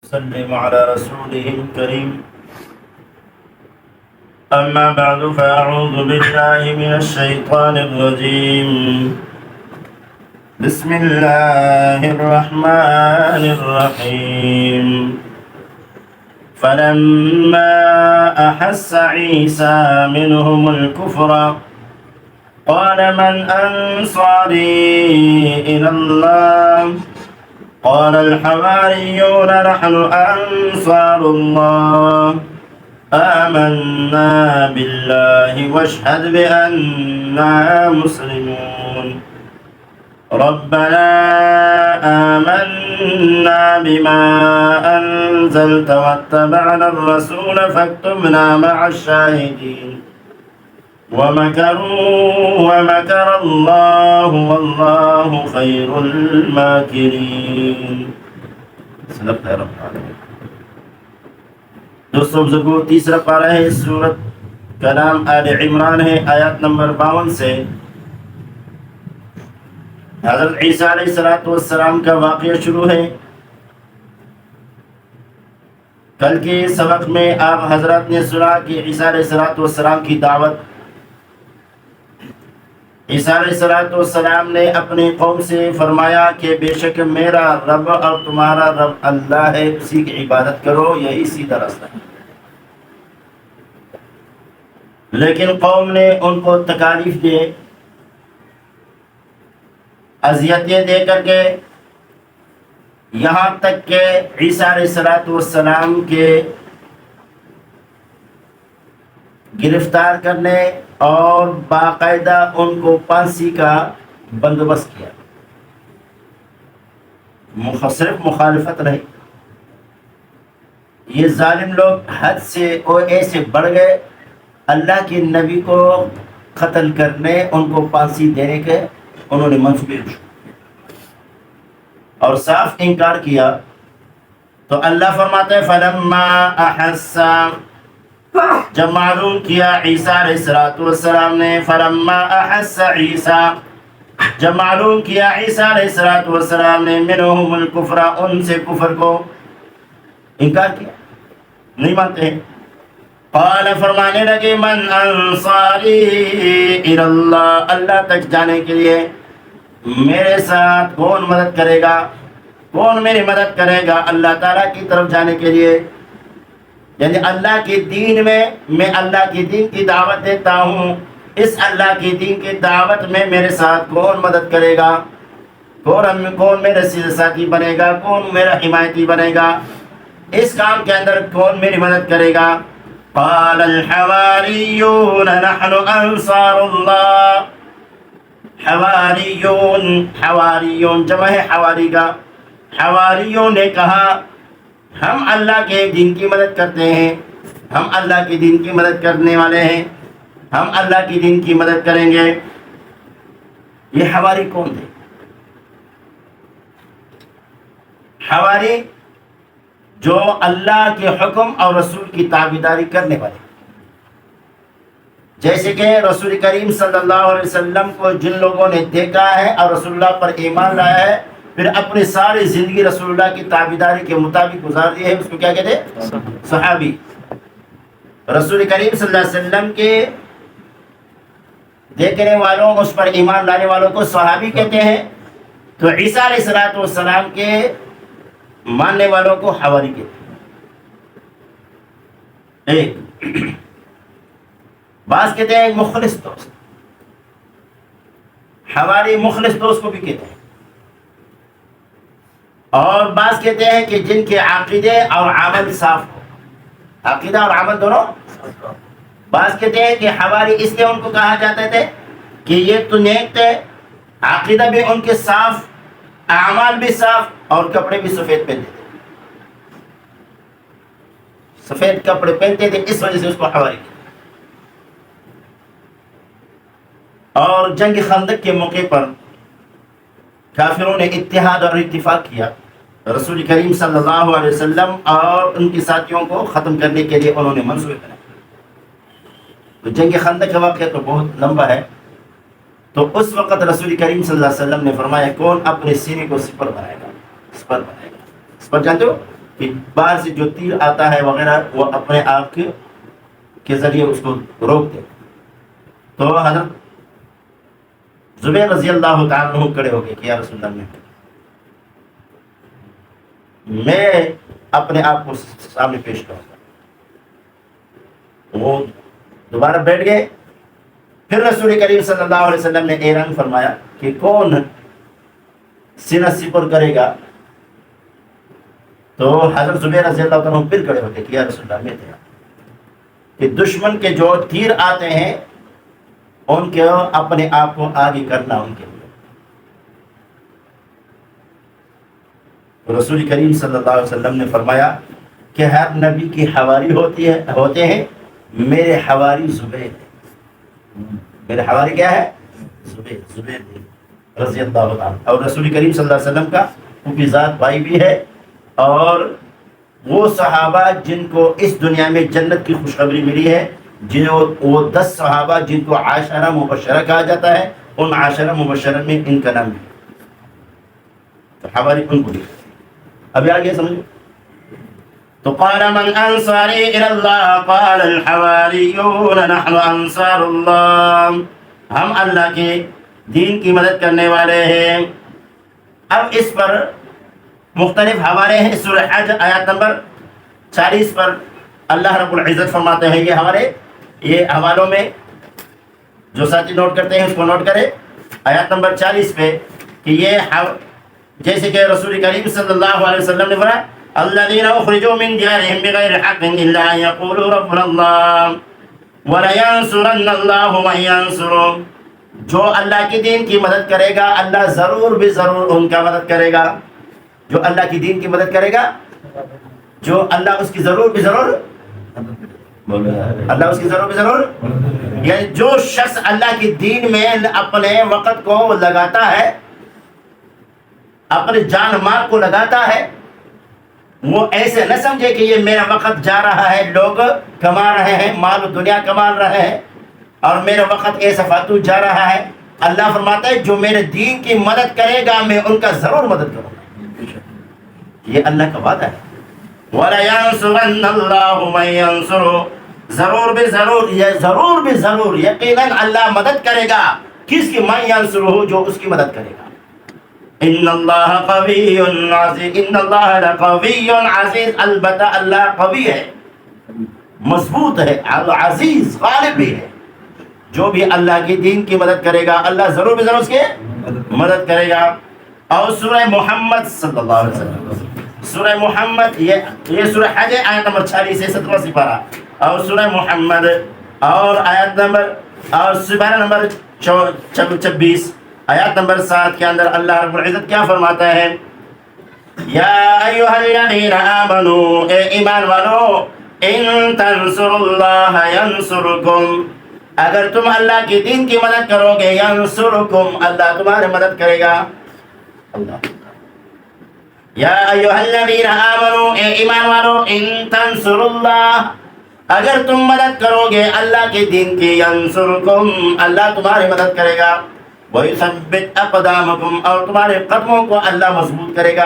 وسلم على رسوله الكريم. أما بعد فأعوذ بالله من الشيطان الرجيم. بسم الله الرحمن الرحيم. فلما أحس عيسى منهم الكفر قال من أنصاري إلى الله قال الحواريون نحن أنصار الله آمنا بالله واشهد بأننا مسلمون. ربنا آمنا بما أنزلت واتبعنا الرسول فاكتبنا مع الشاهدين. ومكروا ومكر الله والله خير الماكرين. صدق رب العالمين. دوستوں بزرگوں، تیسرا پارہ ہے اس سورت کا نام آل عمران ہے، آیات نمبر 52 سے حضرت عیسیٰ علیہ السلام کا واقعہ شروع ہے۔ کل کے سبق میں آپ حضرات نے سنا کہ عیسیٰ علیہ السلام کی دعوت، عیسیٰ علیہ السلام نے اپنی قوم سے فرمایا کہ بے شک میرا رب اور تمہارا رب اللہ ہے، اسی کی عبادت کرو، یہی سیدھا راستہ ہے۔ لیکن قوم نے ان کو تکالیف دی، اذیتیں دے کر کے، یہاں تک کہ عیسیٰ علیہ السلام کے گرفتار کرنے اور باقاعدہ ان کو پھانسی کا بندوبست کیا۔ صرف مخالفت نہیں، یہ ظالم لوگ حد سے اور ایسے بڑھ گئے، اللہ کے نبی کو قتل کرنے، ان کو پھانسی دینے کے انہوں نے منصوبے اور صاف انکار کیا۔ تو اللہ فرماتے ہیں فلما احس، جب معلوم کیا عیسیٰ علیہ السلام نے، فلما احس عیسیٰ، جب معلوم کیا عیسیٰ علیہ السلام نے، منہم الکفر، ان سے کفر کو انکار کیا، نہیں مانتے ہیں، قال فرمانے لگے من انصاری الی اللہ، اللہ تک جانے کے لیے میرے ساتھ کون مدد کرے گا، کون میری مدد کرے گا اللہ تعالیٰ کی طرف جانے کے لیے، یعنی اللہ کے دین میں اللہ کے دین کی دعوت دیتا ہوں، اس اللہ کے دین کی دعوت میں میرے ساتھ کون مدد کرے گا، کون میرا ساتھی بنے گا، کون میرا حمایتی بنے گا، اس کام کے اندر کون میری مدد کرے گا۔ قال الحواریون نحن انصار اللہ، حواریون جمع ہے حواری کا، حواریوں نے کہا ہم اللہ کے دین کی مدد کرتے ہیں، ہم اللہ کے دین کی مدد کرنے والے ہیں، ہم اللہ کے دین کی مدد کریں گے۔ یہ حواری کون تھے؟ حواری جو اللہ کے حکم اور رسول کی تابعداری کرنے والے، جیسے کہ رسول کریم صلی اللہ علیہ وسلم کو جن لوگوں نے دیکھا ہے اور رسول اللہ پر ایمان لایا ہے، پھر اپنی ساری زندگی رسول اللہ کی تابعداری کے مطابق گزار دی ہے، اس کو کیا کہتے ہیں؟ صحابی۔ رسول کریم صلی اللہ علیہ وسلم کے دیکھنے والوں، اس پر ایمان لانے والوں کو صحابی کہتے ہیں، تو عیسیٰ علیہ السلام کے ماننے والوں کو حواری کہتے ہیں۔ ایک بعض کہتے ہیں مخلص دوست، حواری مخلص دوست کو بھی کہتے ہیں، اور بعض کہتے ہیں کہ جن کے عقیدے اور عمل صاف ہو، عقیدہ اور عمل دونوں۔ بعض کہتے ہیں کہ حواری اس لیے ان کو کہا جاتا تھے کہ یہ تو نیک تھے، عقیدہ بھی ان کے صاف، اعمال بھی صاف، اور کپڑے بھی سفید پہنتے تھے، سفید کپڑے پہنتے تھے، اس وجہ سے اس کو حواری کہتے۔ اور جنگ خندق کے موقع پر کافروں نے اتحاد اور اتفاق کیا، رسول کریم صلی اللہ علیہ وسلم اور ان کے ساتھیوں کو ختم کرنے کے لیے انہوں نے منصوبے بنائے۔ تو جنگ خندق کا واقعہ تو بہت لمبا ہے، تو اس وقت رسول کریم صلی اللہ علیہ وسلم نے فرمایا کون اپنے سینے کو سپر بنائے گا، سپر بنائے گا۔ سپر جانتے ہو؟ کہ باہر سے جو تیر آتا ہے وغیرہ وہ اپنے آپ کے ذریعے اس کو روک دے. تو حضرت زبیر رضی اللہ تعالیٰ عنہ کھڑے ہو گئے کہ یا رسول اللہ میں اپنے آپ کو سامنے پیش کروں گا. وہ دوبارہ بیٹھ گئے. پھر رسول کریم صلی اللہ علیہ وسلم نے اعلان فرمایا کہ کون سینہ سپر کرے گا. تو حضرت زبیر رضی اللہ عنہ پھر کھڑے ہوتے کہ یا رسول اللہ میں تھا کہ دشمن کے جو تیر آتے ہیں ان کے اپنے آپ کو آگے کرنا ان کے لیے. رسول کریم صلی اللہ علیہ وسلم نے فرمایا کہ ہر نبی کی حواری ہوتے ہیں. میرے حواری زبیر ہے. میرے حواری کیا ہے؟ زبیر رضی اللہ عنہ. اور رسول کریم صلی اللہ علیہ وسلم کا پھوپھی ذات بھائی بھی ہے. اور وہ صحابہ جن کو اس دنیا میں جنت کی خوشخبری ملی ہے، وہ 10 صحابہ جن کو عاشرہ مبشرہ کہا جاتا ہے، ان عاشرہ مبشرہ میں ان کا نام ہے. تو حواری ان کو لکھا. ابھی آگے سمجھو. تو قال من انصاری الی اللہ قال الحواریون نحن انصار اللہ. ہم اللہ کے دین کی مدد کرنے والے ہیں. اب اس پر مختلف حوالے ہیں. سورہ حج آیات نمبر 40 پر اللہ رب العزت فرماتے ہیں، یہ ہمارے یہ حوالوں میں جو ساتھی نوٹ کرتے ہیں اس کو نوٹ کرے. آیات نمبر 40 پہ کہ یہ جیسے کہ رسول کریم صلی اللہ علیہ وسلم نے فرمایا الذین اخرجوا من دیارہم بغیر حق الا ان یقولوا ربنا اللہ ولینصرن اللہ من ینصرہ. جو اللہ کے دین کی مدد کرے گا اللہ ضرور بھی ضرور ان کا مدد کرے گا. جو اللہ کی دین کی مدد کرے گا، جو اللہ اس کی ضرور بھی ضرور اللہ اس کی ضرور بھی ضرور یعنی جو شخص اللہ کی دین میں اپنے وقت کو لگاتا ہے، اپنے جان مال کو لگاتا ہے، وہ ایسے نہ سمجھے کہ یہ میرا وقت جا رہا ہے، لوگ کما رہے ہیں، مال و دنیا کما رہے ہیں اور میرا وقت ایسا فاتو جا رہا ہے. اللہ فرماتا ہے جو میرے دین کی مدد کرے گا میں ان کا ضرور مدد کروں گا. یہ اللہ کا وعدہ ہے. وَلَيَنْصُرَنَّ اللَّهُ مَن يَنْصُرُهُ. ضرور بھی ضرور، یہ ضرور بھی ضرور یقیناً اللہ مدد کرے گا. کس کی؟ من ينصرہ، جو اس کی مدد کرے گا. ان اللہ قوی عزیز، ان اللہ لقوی عزیز. البتہ اللہ قوی ہے، مضبوط ہے، عزیز غالب بھی ہے. جو بھی اللہ کی دین کی مدد کرے گا اللہ ضرور بھی ضرور اس کے مدد کرے گا. اور سورہ محمد صلی اللہ علیہ وسلم، سورہ محمد یہ سورہ حج آیت نمبر 46 سے 17 سپارہ، اور سورہ محمد اور آیت نمبر اور سپارہ نمبر 26 آیات نمبر 7 کے اندر اللہ رب العزت کیا فرماتا ہے؟ یا ایھا الذین آمنوا، اے ایمان والو، ان تنصروا اللہ ینصرکم، اگر تم اللہ کے دین کی مدد کرو گے، ینصرکم، اللہ تمہاری مدد کرے گا. اللہ یا ایھا الذین آمنوا، اے ایمان والو، ان تنصروا اللہ، اگر تم مدد کرو گے اللہ کے دین کی، ینصرکم، اللہ تمہاری مدد کرے گا. وَيُثَبِّتْ أَقْدَامَكُمْ، اور تمہارے قدموں کو اللہ مضبوط کرے گا.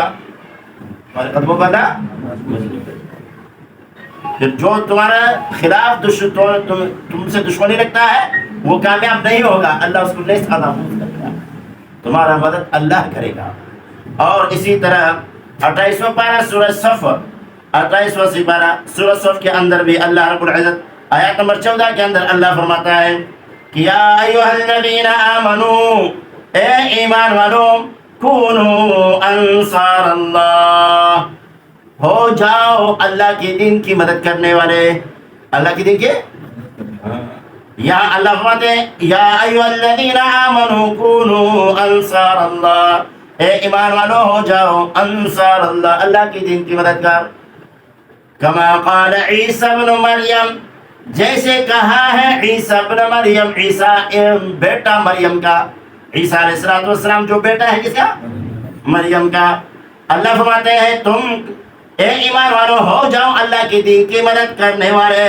تمہارے قدموں کو اللہ مضبوط کرے گا. پھر جو تمہارا خلاف تم سے دشمنی رکھتا ہے وہ کامیاب نہیں ہوگا، اللہ اس کو نیست محفوظ کرے گا. تمہارا مدد اللہ کرے گا. اور اسی طرح 28واں پارہ سورہ صف، 28واں سپارہ سورہ صف کے اندر بھی اللہ رب العزت آیات نمبر 14 کے اندر اللہ فرماتا ہے کہ یا ایھا الذین آمنوا، اے ایمان والو، کونوا انصار اللہ، ہو جاؤ اللہ کے دین کی مدد کرنے والے. اللہ کے دین کے یا اللہ فرماتے ہیں یا ایھا الذین آمنوا کونوا انصار اللہ، اے ایمان والو ہو جاؤ انصار اللہ، اللہ کے دین کی مددگار. کما قال عیسیٰ ابن مریم، جیسے کہا ہے عیسیٰ ابن مریم، عیسیٰ بیٹا مریم کا، عیسیٰ علیہ السلام جو بیٹا ہے کس کا؟ مریم کا. اللہ فرماتے ہیں تم اے ایمان والو ہو جاؤ اللہ کے دین کی مدد کرنے والے،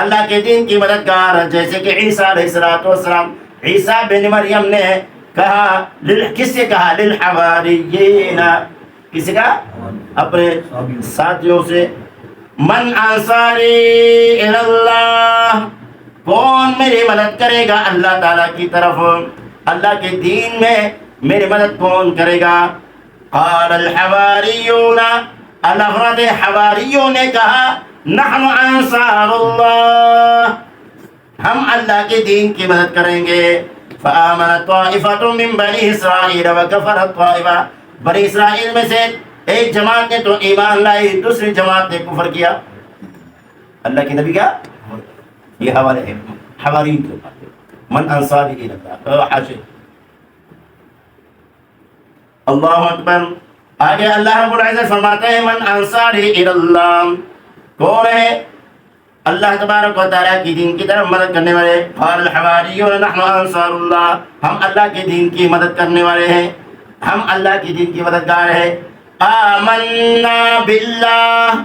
اللہ کے دین کی مددگار. جیسے کہ عیسیٰ علیہ السلام، عیسیٰ بن مریم نے کہا، کس سے کہا؟ للحواریین، کسی کا؟ اپنے ساتھیوں سے. من انصاری اللہ، کون میری مدد کرے گا اللہ تعالیٰ کی طرف، اللہ کے دین میں میری مدد کون کرے گا؟ قال الحواریون، اللہ فرماتے حواریوں نے کہا نحن انصار اللہ، ہم اللہ کے دین کی مدد کریں گے. فآمنت طائفۃ من بنی اسرائیل وکفرت طائفہ، بنی اسرائیل میں سے ایک جماعت نے تو ایمان لائی، دوسری جماعت نے کفر کیا. اللہ کے نبی کا یہ حوالے ہے حواریوں کے بات. من انصاری اللہ، حاشر. اللہ اکبر. آگے اللہ رب العزت فرماتے ہیں من انصاری اللہ، کون ہے اللہ تبارک و تعالیٰ کی دین کی طرف مدد کرنے والے؟ قال الحواریون نحن انصار اللہ، ہم اللہ کے دین کی مدد کرنے والے ہیں، ہم اللہ کی دین کی مددگار ہیں. آمنا باللہ،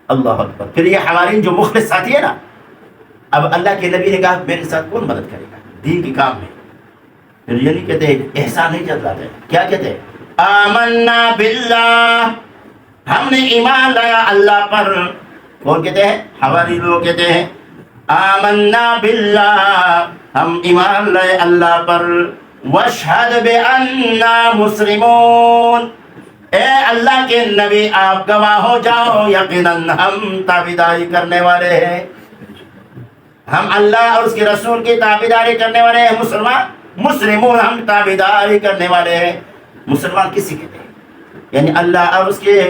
اللہ اکبر. پھر یہ حوارین جو مخلص ساتھی ہے نا، اب اللہ کے نبی نے کہا میرے ساتھ کون مدد کرے گا دین کے کام میں؟ پھر یہ نہیں کہتے احسان نہیں جتلاتے، کیا کہتے ہیں؟ آمنا باللہ، ہم نے ایمان لایا اللہ پر. کون کہتے ہیں؟ حواری لوگ کہتے ہیں آمنا باللہ، ہم ایمان لائے اللہ پر. واشہد بأننا مسلمون، اے اللہ کے نبی آپ گواہ ہو جاؤ یقیناً ہم تابعداری کرنے والے ہیں، ہم اللہ اور اس کے رسول کی تابعداری کرنے والے ہیں. مسلمون، ہم تابعداری کرنے والے ہیں. مسلمان کسی کہتے ہیں؟ یعنی اللہ اور اس کے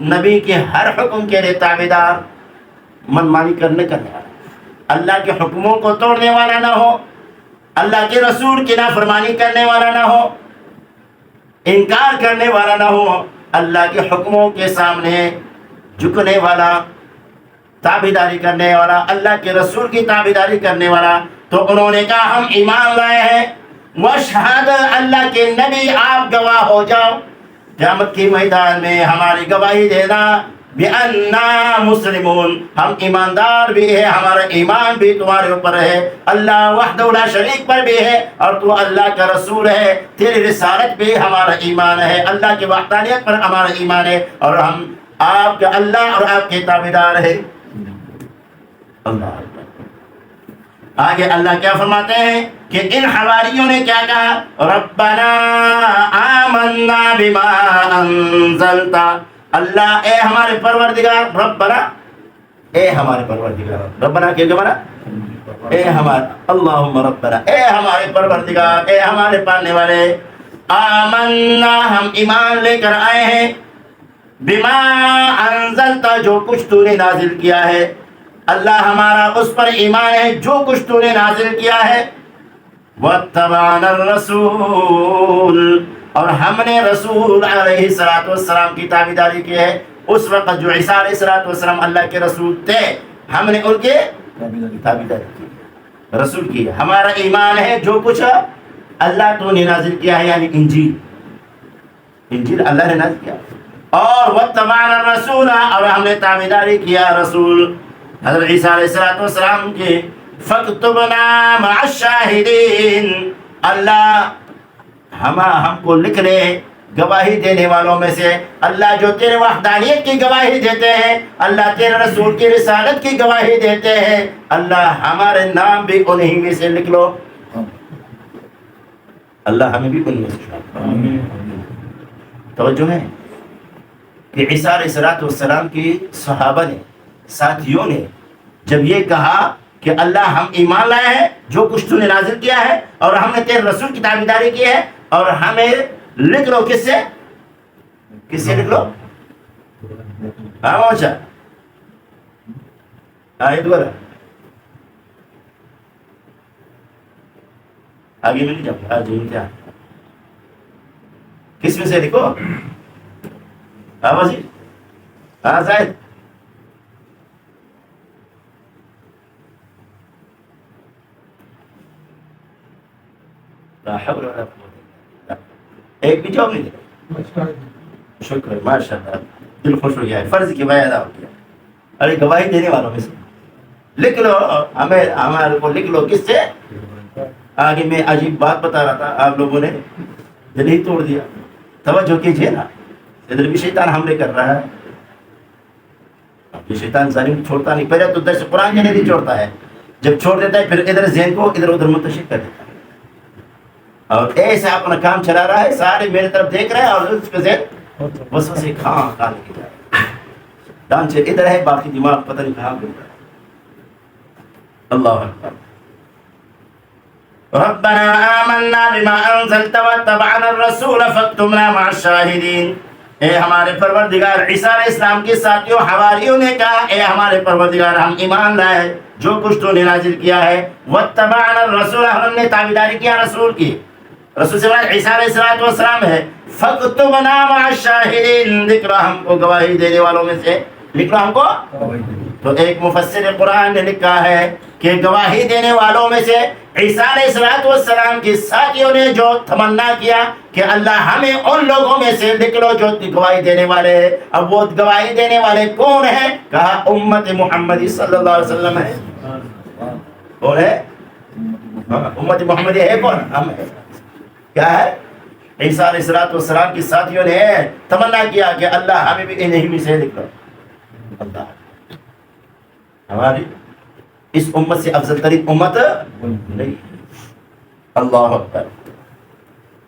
نبی کے ہر حکم کے لیے تابعدار، منمانی کرنے والا، اللہ کے حکموں کو توڑنے والا نہ ہو، اللہ کے رسول کی نافرمانی کرنے والا نہ ہو، انکار کرنے والا نہ ہو، اللہ کے حکموں کے سامنے جھکنے والا، تابعداری کرنے والا، اللہ کے رسول کی تابعداری کرنے والا. تو انہوں نے کہا ہم ایمان لائے ہیں. واشہد، اللہ کے نبی آپ گواہ ہو جاؤ قیامت کے میدان میں ہماری گواہی دینا. بِأَنَّا مسلمون، ہم ایماندار بھی ہیں، ہمارا ایمان بھی تمہارے اوپر ہے، اللہ وحدہ لا شریک پر بھی ہے، اور تو اللہ کا رسول ہے، تیری رسالت بھی ہمارا ایمان ہے، اللہ کی وحدانیت پر ہمارا ایمان ہے، اور ہم آپ کا اللہ اور آپ کے تابعدار ہیں. اللہ اکبر. آگے اللہ کیا فرماتے ہیں کہ ان حواریوں نے کیا کہا؟ ربنا آمنا بما انزلت، اللہ اے ہمارے پروردگار، ربنا اے ہمارے پروردگار، ربنا کیا کہنا؟ اے ہمارے، اللہم ربنا اے ہمارے پروردگار، اے ہمارے پالنے والے. آمنا، ہم ایمان لے کر آئے ہیں، بما انزلت، جو کچھ تو نے نازل کیا ہے، اللہ ہمارا اس پر ایمان ہے جو کچھ تو نے نازل کیا ہے. واتبعنا الرسول، اور ہم نے رسول علیہ السلام کی تابعداری کی ہے. اس وقت جو عیسیٰ علیہ السلام اللہ کے رسول تھے، ہم نے ان کے تابعداری کی، رسول کی. ہمارا ایمان ہے جو کچھ اللہ تو نے نازل کیا ہے، یعنی انجیل اللہ نے نازل کیا. اور واتبعنا الرسول، اور ہم نے تابعداری کیا رسول حضرت عیسیٰ علیہ السلام کی. فاکتبنا مع الشاہدین، اللہ ہم کو لکھ لے گواہی دینے والوں میں سے. اللہ جو تیرے وحدانیت کی گواہی دیتے ہیں، اللہ تیرے رسول کی رسالت کی گواہی دیتے ہیں، اللہ ہمارے نام بھی انہی میں سے لکھ لو. اللہ ہمیں بھی انہی میں سے شامل. توجہ ہے کہ عیسیٰ علیہ السلام کی صحابہ نے، ساتھیوں نے جب یہ کہا کہ اللہ ہم ایمان لائے ہیں جو کچھ تو نے نازل کیا ہے، اور ہم نے تیرے رسول کی تابعداری کی ہے، اور ہمیں لکھ لو. کس سے لکھ لو؟ اچھا آیت دوبارہ آگے میں نہیں جاؤں. آج کیا کس میں سے لکھو؟ آواز ہاں زائد ایک بھی جواب نہیں دے. شکر، ماشاء اللہ، دل خوش ہو گیا ہے، فرض کی ادا ہو گیا. ارے گواہی دینے والوں میں سے لکھ لو، ہمارے کو لکھ لو. کس سے؟ آگے میں عجیب بات بتا رہا تھا، آپ لوگوں نے دل ہی توڑ دیا. توجہ کیجیے نا، ادھر بھی شیطان حملے کر رہا ہے. یہ شیطان ظالم چھوڑتا نہیں. پہلے تو درس قرآن کے نہیں چھوڑتا ہے, جب چھوڑ دیتا ہے پھر ادھر ذہن کو ادھر ادھر منتشر کر دیتا ہے, اور ایسے اپنا کام چلا رہا ہے. سارے میرے طرف دیکھ رہے ہیں اور اس کے ذہن وسوسے کھا لے جا رہا ہے. ڈانچے ادھر ہے, باقی دماغ پتہ نہیں کہاں پہ. اللہ اکبر. ربنا آمنا بما انزلت واتبعنا الرسول فاكتبنا مع الشاهدين. اے ہمارے پروردگار, عیسیٰ علیہ السلام کے ساتھیوں حواریوں نے کہا, اے ہمارے پروردگار ہم ایمان لائے جو کچھ تو نے نازل کیا ہے. واتبعنا الرسول, ہم نے تابعداری کیا رسول کی. رسول سے مراد عیسیٰ علیہ السلام ہے. فاكتبنا مع الشاهدين, لکھ رہا ہم کو گواہی دینے والوں میں سے, لکھ رہا ہم کو. تو ایک مفسر قرآن نے لکھا ہے کہ گواہی دینے والوں میں سے عیسیٰ علیہ السلام کے ساتھیوں نے جو تمنا کیا کہ اللہ ہمیں ان لوگوں میں سے لکھ لو جو گواہی دینے والے ہیں. اب وہ گواہی دینے والے کون ہیں؟ کہا امت محمدی صلی اللہ علیہ وسلم ہے. کون ہے؟ امت محمدی ہے کون؟ ہم ہے. کیا ہے؟ عیسیٰ علیہ السلام کے ساتھیوں نے تمنا کیا کہ اللہ ہمیں بھی انہیں میں سے لکھ لو. اللہ ہماری اس امت سے افضل ترین امت نہیں. اللہ اکبر.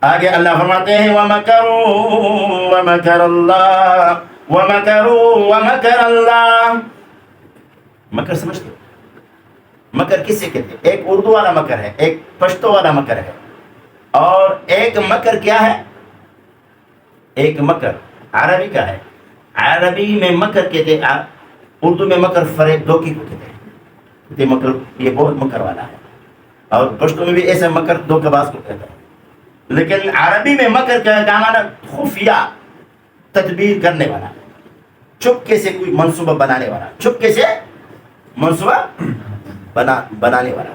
آگے اللہ فرماتے ہیں وَمَكَرُوا وَمَكَرَ اللَّهُ وَمَكَرُوا وَمَكَرَ اللَّهُ. مکر سمجھتے ہو؟ مکر کس سے کہتے ہیں؟ ایک اردو والا مکر ہے, ایک پشتو والا مکر ہے, اور ایک مکر کیا ہے؟ ایک مکر عربی کا ہے. عربی میں مکر کہتے ہیں, اردو میں مکر فریب دھوکے کو کہتے ہیں. یہ مکر, یہ بہت مکر والا ہے, اور پشتو میں بھی ایسے مکر دھوکے باز کو کہتا ہے. لیکن عربی میں مکر کا معنی خفیہ تدبیر کرنے والا, چپکے سے کوئی منصوبہ بنانے والا, چپکے سے منصوبہ بنانے والا.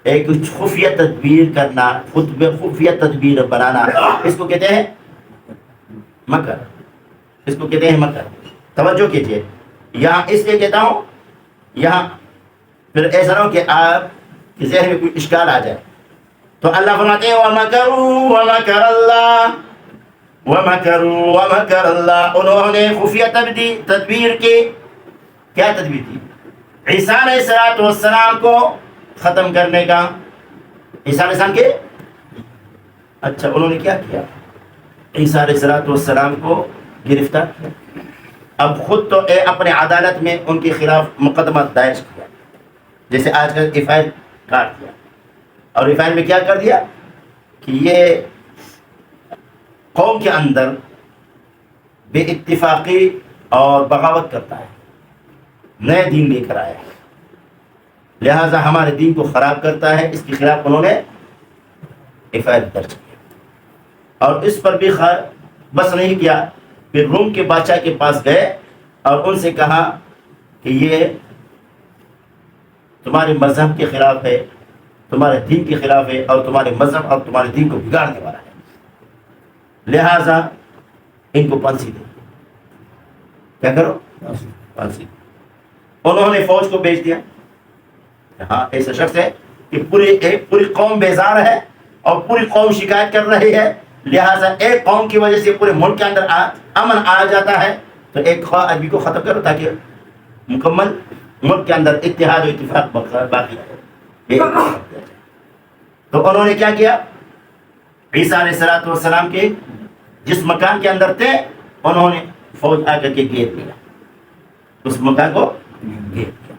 ایک خفیہ تدبیر کرنا, خفیہ تدبیر بنانا, اس کو کہتے ہیں مکر. اس کو کہتے ہیں مکر. توجہ کیجیے, یہاں اس لیے کہتا ہوں, یہاں پھر ایسا نہ ہو کہ آپ کے ذہن میں کوئی اشکال آ جائے. تو اللہ فرماتے ہیں وَمَكَرُوا وَمَكَرَ اللَّهُ وَمَكَرُوا وَمَكَرَ اللَّهُ. انہوں نے خفیہ تدبیر کی. کیا تدبیر کی؟ عیسیٰ علیہ السلام کو ختم کرنے کا. عیسیٰ علیہ السلام کے, اچھا انہوں نے کیا کیا؟ عیسیٰ علیہ السلام کو گرفتار کیا. اب خود تو اپنے عدالت میں ان کے خلاف مقدمہ دائر کیا, جیسے آج کل ایف آئی کاٹ دیا, اور ایف آئی میں کیا کر دیا کہ یہ قوم کے اندر بے اتفاقی اور بغاوت کرتا ہے, نئے دین لے کر آیا ہے, لہذا ہمارے دین کو خراب کرتا ہے. اس کے خلاف انہوں نے ایف آئی درج کیا, اور اس پر بھی بس نہیں کیا, پھر روم کے بادشاہ کے پاس گئے اور ان سے کہا کہ یہ تمہارے مذہب کے خلاف ہے, تمہارے دین کے خلاف ہے, اور تمہارے مذہب اور تمہارے دین کو بگاڑنے والا ہے, لہذا ان کو پھانسی دو. کیا کرو؟ پھانسی. انہوں نے فوج کو بھیج دیا. ہاں ایسا شخص ہے کہ پوری قوم بیزار ہے اور پوری قوم شکایت کر رہی ہے, لہٰذا ایک قوم کی وجہ سے پورے ملک کے اندر امن آ جاتا ہے. تو ایک آدمی کو ختم کرو تاکہ مکمل ملک کے اندر اتحاد و اتفاق باقی ہے. تو انہوں نے کیا کیا؟ عیسیٰ علیہ السلام کے جس مکان کے اندر تھے, انہوں نے فوج آ کر کے گھیر دیا, اس مکان کو گھیر دیا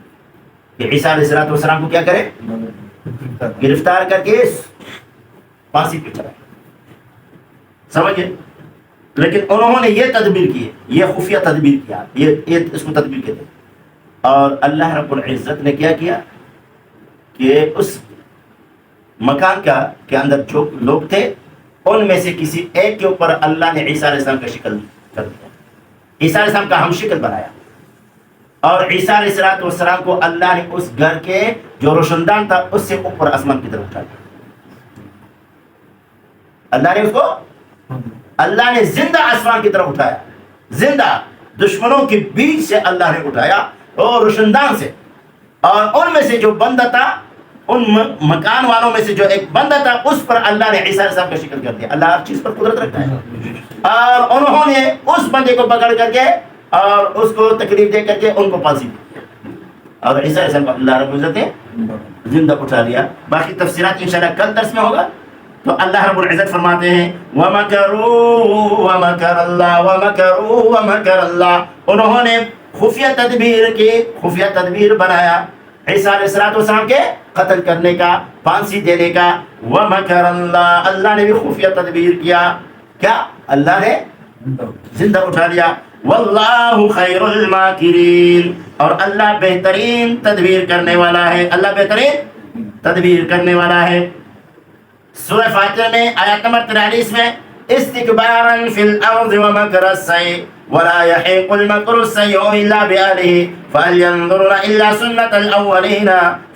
کہ عیسیٰ علیہ السلام کو کیا کرے؟ گرفتار کر کے پھانسی پہ چڑھائے. سمجھے؟ لیکن انہوں نے یہ تدبیر کی, یہ خفیہ تدبیر کیا, یہ اس کو تدبیر کہتے ہیں. اور اللہ رب العزت نے کیا کیا کہ اس مکان کے اندر جو لوگ تھے, ان میں سے کسی ایک کے اوپر اللہ نے عیسیٰ علیہ السلام کا شکل کر دیا, عیسیٰ علیہ السلام کا ہم شکل بنایا, اور عیسیٰ علیہ السلام کو اللہ نے اس گھر کے جو روشندان تھا اس سے اوپر آسمان کی طرف اٹھا دیا. اللہ نے اس کو, اللہ نے زندہ آسمان کی طرف اٹھایا, زندہ دشمنوں کے بیچ سے اللہ نے اٹھایا اور روشندان سے, اور ان میں سے جو بندہ تھا ان مکان والوں میں سے جو ایک بندہ تھا اس پر اللہ نے عیسیٰ علیہ السلام کا شکر کر دیا. اللہ ہر چیز پر قدرت رکھتا ہے. اور انہوں نے اس بندے کو پکڑ کر کے اور اس کو تکلیف دے کر کے ان کو پھانسی دی اور عیسیٰ علیہ السلام کو اللہ رب العزت نے زندہ اٹھا لیا. باقی تفسیرات انشاءاللہ کل درس میں ہوگا. تو اللہ رب العزت فرماتے ہیں وَمَكَرُوا وَمَكَرَ اللَّهُ وَمَكَرُوا وَمَكَرَ اللَّهُ. انہوں نے خفیہ تدبیر بنایا عیسیٰ علیہ السلام کے قتل کرنے کا, پھانسی دینے کا. وَمَكَرَ اللَّهُ, اللہ نے بھی خفیہ تدبیر کیا. کیا اللہ نے زندہ اٹھا لیا. وَاللَّهُ خَيْرُ الْمَاكِرِينَ, اور اللہ بہترین تدبیر کرنے والا ہے. اللہ بہترین تدبیر کرنے والا ہے. سورہ فاتحہ میں آیت نمبر 43 میں استکبارا فی الارض ومکر السیء ولا یحیق المکر السیء الا بأہلہ فهل ينظرون الا سنة الاولین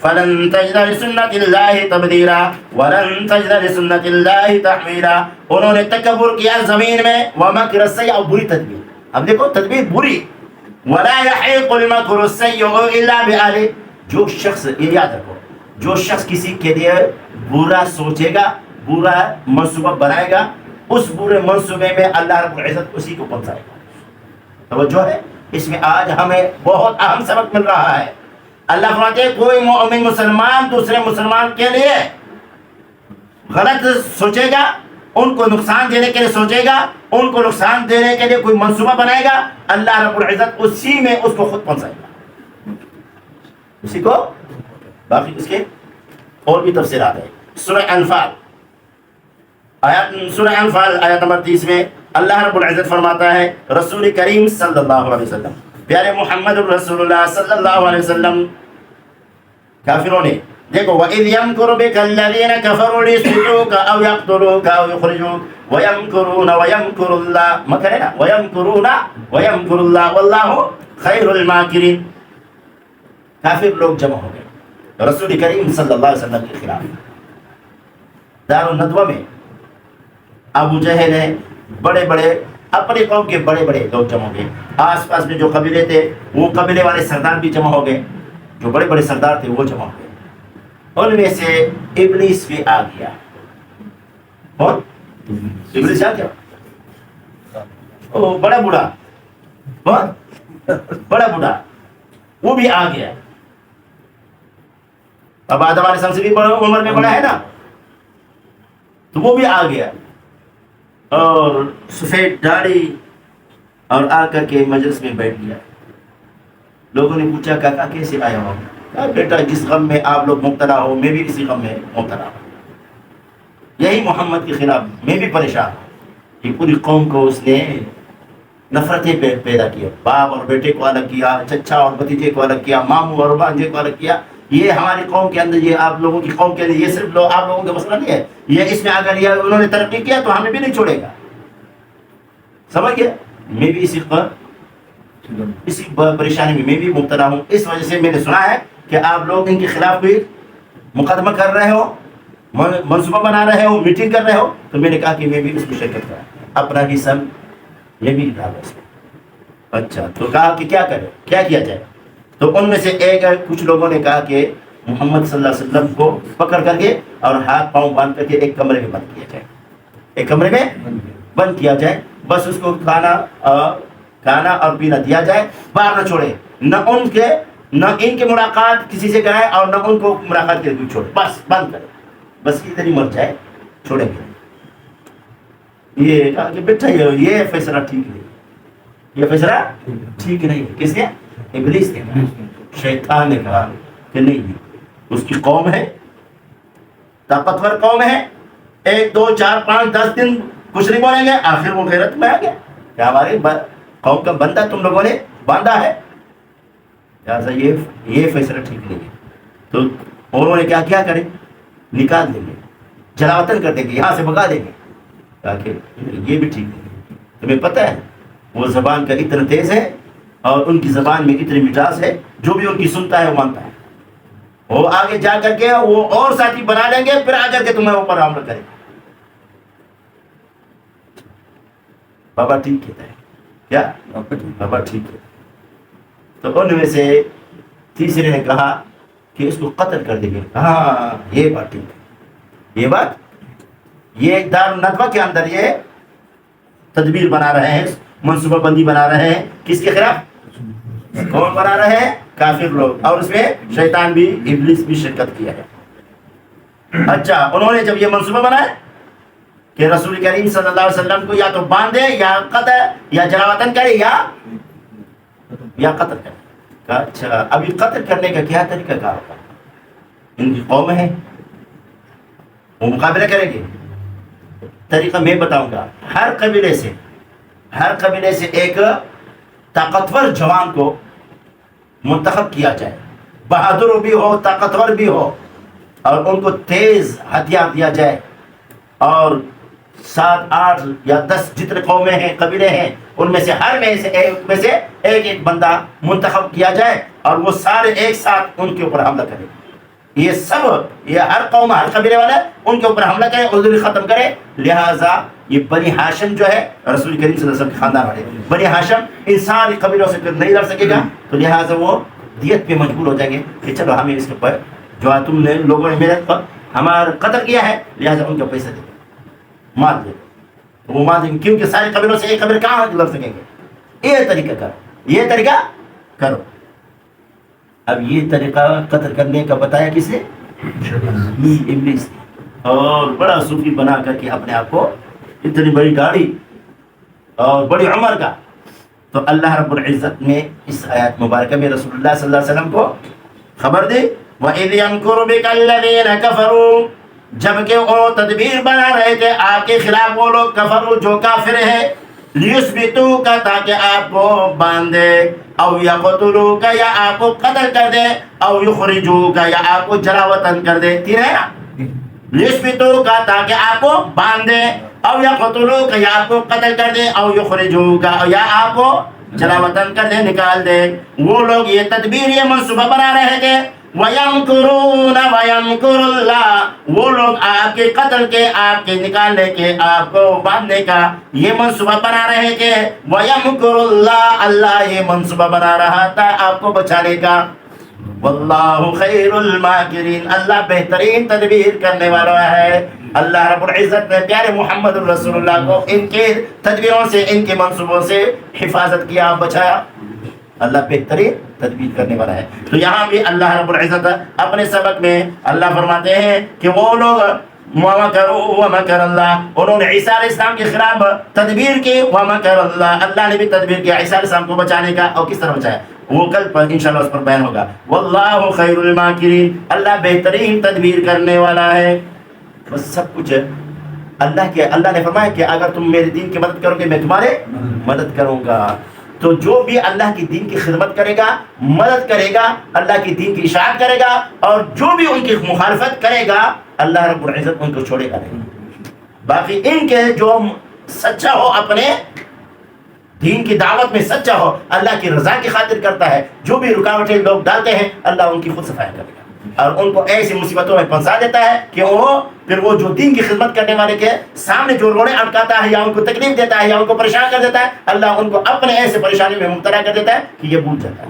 فلن تجد لسنة اللہ تبدیلا ولن تجد لسنة اللہ تحویلا. انہوں نے تکبر کیا زمین میں, ومکر السیء, اور بری تدبیر. اب دیکھو تدبیر بری. ولا یحیق المکر السیء الا بأہلہ, جو شخص, یہ یاد رکھو, جو شخص کسی کے لیے برا سوچے گا, برا منصوبہ بنائے گا, اس برے منصوبے میں اللہ رب العزت اسی کو پہنچائے گا. توجہ ہے اس میں. آج ہمیں بہت اہم سبق مل رہا ہے. اللہ فرماتے ہیں کوئی مومن مسلمان دوسرے مسلمان کے لیے غلط سوچے گا, ان کو نقصان دینے کے لیے سوچے گا, ان کو نقصان دینے کے لیے کوئی منصوبہ بنائے گا, اللہ رب العزت اسی میں اس کو خود پہنچائے گا, اسی کو. باقی اس کے اور بھی تفسیرات ہیں. سورہ انفال آیت نمبر 30 میں اللہ رب العزت فرماتا ہے رسول کریم صلی اللہ علیہ وسلم, پیارے محمد الرسول اللہ صلی اللہ علیہ وسلم, کافروں نے دیکھو وَإِذْ يَمْكُرُ بِكَ الَّذِينَ كَفَرُوا لِيُثْبِتُوكَ أَوْ يَقْتُلُوكَ أَوْ يُخْرِجُوكَ وَيَمْكُرُونَ وَيَمْكُرُ اللَّهُ, مکر ہے نا, وَيَمْكُرُونَ وَيَمْكُرُ اللَّهُ وَاللَّهُ خَيْرُ الْمَاكِرِينَ. کافر لوگ جمع ہو گئے رسول کریم صلی اللہ علیہ وسلم کے خلاف. دار الندوہ میں ابو جہل ہے, بڑے بڑے اپنے قوم کے بڑے بڑے لوگ جمع ہو گئے. آس پاس میں جو قبیلے تھے وہ قبیلے والے سردار بھی جمع ہو گئے, جو بڑے بڑے سردار تھے وہ جمع ہو گئے. ان میں سے ابلیس بھی آ گیا. کون؟ ابلیس آ گیا, وہ بڑا بوڑھا, بڑا بوڑھا, وہ بھی آ گیا. اب آدم علیہ السلام سے بھی بڑا عمر میں بڑا ہے نا, تو وہ بھی آ گیا اور سفید داڑھی, اور آ کر کے مجلس میں بیٹھ گیا. لوگوں نے پوچھا کاکا کیسے آیا ہو؟ کہا بیٹا جس غم میں آپ لوگ مبتلا ہو میں بھی اسی غم میں مبتلا ہوں, یہی محمد کے خلاف میں بھی پریشان ہوں. کہ پوری قوم کو اس نے نفرتیں پیدا کی, باپ اور بیٹے کو الگ کیا, چچا اور بھتیجے کو الگ کیا, ماموں اور بھانجے کو الگ کیا. یہ ہماری قوم کے اندر, یہ آپ لوگوں کی قوم کے اندر, یہ صرف آپ لوگوں کا مسئلہ نہیں ہے, یہ اس میں اگر یہ انہوں نے ترقی کیا تو ہمیں بھی نہیں چھوڑے گا. سمجھ گئے؟ میں بھی اسی پریشانی میں بھی مبتلا ہوں. اس وجہ سے میں نے سنا ہے کہ آپ لوگ ان کے خلاف بھی مقدمہ کر رہے ہو, منصوبہ بنا رہے ہو, میٹنگ کر رہے ہو. تو میں نے کہا کہ میں بھی اس میں شرکت کروں, اپنا حصہ یہ بھی ڈالا اس میں. اچھا, تو کہا کہ کیا کرے, کیا کیا جائے؟ تو ان میں سے کچھ لوگوں نے کہا کہ محمد صلی اللہ علیہ وسلم کو پکڑ کر کے اور ہاتھ پاؤں باندھ کر کے ایک کمرے میں بند کیا جائے, ایک کمرے میں بند کیا جائے. بس اس کو کھانا اور پینا دیا جائے, باہر نہ چھوڑے, نہ ان کے ملاقات کسی سے کرائے اور نہ ان کو ملاقات کے لیے چھوڑے, بس بند کرے, بس ادھر ہی مر جائے, چھوڑیں گے. یہ کہا کہ بیٹا یہ فیصلہ ٹھیک نہیں, یہ فیصلہ ٹھیک نہیں. کس نے؟ ابلیس نے کہا, شیطان نے کہا کہ نہیں, اس کی قوم ہے, طاقتور قوم ہے, 1 2 4 5 10 دن کچھ نہیں بولیں گے, آخر وہ غیرت میں آ گیا کہ ہماری قوم کا بندہ تم لوگوں نے باندھا ہے, لہٰذا یہ فیصلہ ٹھیک نہیں ہے. تو انہوں نے کیا کریں, نکال دیں گے, جلاوطن کر دیں گے, یہاں سے بھگا دیں گے. تاکہ یہ بھی ٹھیک نہیں. تمہیں پتہ ہے وہ زبان کا اتنا تیز ہے اور ان کی زبان میں اتنی مٹاس ہے, جو بھی ان کی سنتا ہے وہ مانتا ہے. وہ آگے جا کر کے وہ اور ساتھی بنا لیں گے, پھر آ کر کے تمہیں اوپر حملہ کریں گے. بابا ٹھیک کہتا ہے, کیا بابا ٹھیک ہے. تو ان میں سے تیسرے نے کہا کہ اس کو قتل کر دیں گے. ہاں یہ بات ٹھیک ہے. یہ دارالندوہ کے اندر یہ تدبیر بنا رہے ہیں, منصوبہ بندی بنا رہے ہیں. کس کے خلاف؟ کون بنا رہے ہیں؟ کافر لوگ. اور اس میں شیطان بھی, ابلیس بھی شرکت کیا ہے. اچھا, انہوں نے جب یہ منصوبہ بنایا کہ رسول کریم صلی اللہ علیہ وسلم کو یا تو باندھے یا قتل یا جلاوطن کرے یا قتل کرے. اچھا, ابھی قتل کرنے کا کیا طریقہ کار ہوگا؟ ان کی قوم ہے, وہ مقابلہ کریں گے. طریقہ میں بتاؤں گا. ہر قبیلے سے ایک طاقتور جوان کو منتخب کیا جائے, بہادر بھی ہو, طاقتور بھی ہو, اور ان کو تیز ہتھیار دیا جائے, اور 7 8 یا 10 جتنے قومیں ہیں, قبیلے ہیں, ان میں سے ہر میں سے ایک بندہ منتخب کیا جائے, اور وہ سارے ایک ساتھ ان کے اوپر حملہ کرے. یہ ہر قوم, ہر قبیلے والے ان کے اوپر حملہ کرے, عذر ختم کرے. لہٰذا یہ بنی ہاشم جو ہے رسول کریم صلی اللہ علیہ وسلم کے خاندان والے, بنی ہاشم ان سارے قبیلوں سے نہیں لڑ سکے گا, تو لہٰذا وہ دیت پہ مجبور ہو جائیں گے کہ چلو ہمیں اس کے اوپر جو تم نے لوگوں نے میرے پر ہمارا قتل کیا ہے, لہٰذا ان کا پیسہ دے, مال دے. وہ مال دیں گے, کیونکہ سارے قبیلوں سے ایک قبیلہ کہاں لڑ سکیں گے. یہ طریقہ کرو. اب یہ طریقہ قتل کرنے کا بتایا کس نے؟ ابلیس نے. اور بڑا صوفی بنا کر کے اپنے آپ کو اتنی بڑی گاڑی اور بڑی عمر کا. تو اللہ رب العزت نے اس آیات مبارکہ میں رسول اللہ صلی اللہ علیہ وسلم کو خبر دی, وَإِذْ يَمْكُرُ بِكَ الَّذِينَ كَفَرُوا, جبکہ وہ تدبیر بنا رہے تھے آپ کے خلاف وہ لوگ کفروا جو کافر ہیں, لِيُثْبِتُوكَ تاکہ آپ کو باندھے, او يَقْتُلُوكَ یا آپ کو قتل کر دے, او يُخْرِجُوكَ یا آپ کو جلا وطن کر دے. تین ہے نا, لِيُثْبِتُوكَ تاکہ آپ کو باندھے, او يَقْتُلُوكَ یا آپ کو قتل کر دے, او يُخْرِجُوكَ یا آپ کو جلا وطن کر دے, نکال دے. وہ لوگ یہ تدبیر, یہ منصوبہ بنا رہے تھے. وَيَمْكُرُونَ وَيَمْكُرُ اللَّهُ, وہ لوگ آپ کے قتل کے, آپ کے نکالنے کے, آپ کو باندھنے کا یہ منصوبہ بنا رہے تھے. وَيَمْكُرُ اللَّهُ, اللہ یہ منصوبہ بنا رہا تھا آپ کو بچانے کا. وَاللَّهُ خَيْرُ الْمَاكِرِينَ, اللہ بہترین تدبیر کرنے والا ہے. اللہ رب العزت نے پیارے محمد رسول اللہ کو ان کے تدبیروں سے, ان کے منصوبوں سے حفاظت کیا, بچایا. اللہ بہترین تدبیر کرنے والا ہے. تو یہاں بھی اللہ رب العزت اپنے سبق میں اللہ فرماتے ہیں کہ وہ لوگ وَمَكَرُوا وَمَكَرَ اللَّهُ, انہوں نے عیسیٰ علیہ السلام کے خلاف تدبیر کی. وَمَكَرَ اللَّهُ, اللہ نے بھی تدبیر کیا عیسیٰ علیہ السلام کو بچانے کا. اور کس طرح بچایا وہ کل پر انشاءاللہ اس پر بیان ہوگا. وَاللَّهُ خَيْرُ الْمَاكِرِينَ, اللہ بہترین تدبیر کرنے والا ہے. بس سب کچھ اللہ نے فرمایا کہ اگر تم میرے دین کی مدد کرو گے میں تمہارے مدد کروں گا. تو جو بھی اللہ کی دین کی خدمت کرے گا, مدد کرے گا, اللہ کی دین کی اشاعت کرے گا, اور جو بھی ان کی مخالفت کرے گا اللہ رب العزت ان کو چھوڑے گا نہیں. باقی ان کے جو سچا ہو, اپنے دین کی دعوت میں سچا ہو, اللہ کی رضا کی خاطر کرتا ہے, جو بھی رکاوٹیں لوگ ڈالتے ہیں اللہ ان کی خود صفائی کرے گا, اور ان کو ایسی مصیبتوں میں پھنسا دیتا ہے کہ پھر وہ جو دین کی خدمت کرنے والے کے سامنے جو روڑے اٹکاتا ہے, یا ان کو تکلیف دیتا ہے, یا ان کو پریشان کر دیتا ہے, اللہ ان کو اپنے ایسے پریشانی میں مبتلا کر دیتا ہے کہ یہ بھول جاتا ہے.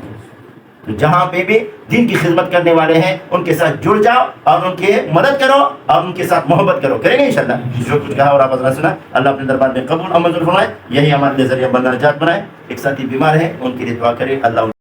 تو جہاں پہ بھی دین کی خدمت کرنے والے ہیں ان کے ساتھ جڑ جاؤ, اور ان کی مدد کرو, اور ان کے ساتھ محبت کرو. کریں گے انشاءاللہ. جو کچھ کہا اور آپ حضرات سنا, اللہ اپنے دربار میں قبول اور منظور فرمائے. یہی ہمارے لیے ذریعہ بندہ نجات بنائے. ایک ساتھی بیمار ہے, ان کے لیے دعا کریں. اللہ